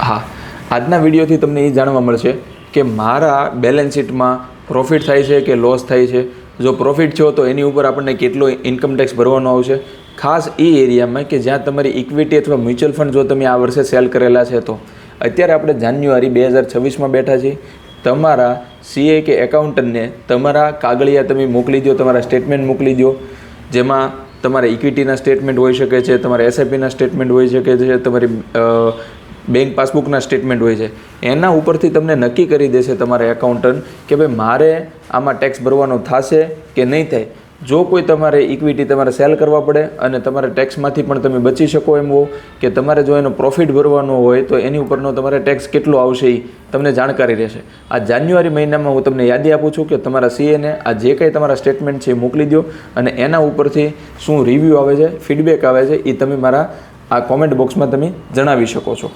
હા, આજના વિડીયોથી તમને એ જાણવા મળશે કે મારા બેલેન્સ શીટમાં પ્રોફિટ થાય છે કે લોસ થાય છે. જો પ્રોફિટ છો તો એની ઉપર આપણને કેટલો ઇન્કમ ટેક્સ ભરવાનો આવશે, ખાસ એ એરિયામાં કે જ્યાં તમારી ઇક્વિટી અથવા મ્યુચ્યુઅલ ફંડ જો તમે આ વર્ષે સેલ કરેલા છે. તો અત્યારે આપણે જાન્યુઆરી 2026માં બેઠા છીએ. તમારા સીએ કે એકાઉન્ટન્ટને તમારા કાગળિયા તમે મોકલી દો, તમારા સ્ટેટમેન્ટ મોકલી દો, જેમાં તમારા ઇક્વિટીના સ્ટેટમેન્ટ હોઈ શકે છે, તમારા એસઆઈપીના સ્ટેટમેન્ટ હોઈ શકે છે, તમારી બેંક પાસબુકના સ્ટેટમેન્ટ હોય છે. એના ઉપરથી તમને નક્કી કરી દેશે તમારા એકાઉન્ટન્ટ કે ભાઈ મારે આમાં ટેક્સ ભરવાનો થશે કે નહીં થાય. જો કોઈ તમારે ઇક્વિટી તમારે સેલ કરવા પડે અને તમારે ટેક્સમાંથી પણ તમે બચી શકો એમ હો, કે તમારે જો એનો પ્રોફિટ ભરવાનો હોય તો એની ઉપરનો તમારે ટેક્સ કેટલો આવશે એ તમને જાણકારી રહેશે. આ જાન્યુઆરી મહિનામાં હું તમને યાદી આપું છું કે તમારા સીએને આ જે કંઈ તમારા સ્ટેટમેન્ટ છે એ મોકલી દો, અને એના ઉપરથી શું રિવ્યૂ આવે છે, ફીડબેક આવે છે, એ તમે મારા આ કોમેન્ટ બોક્સમાં તમે જણાવી શકો છો.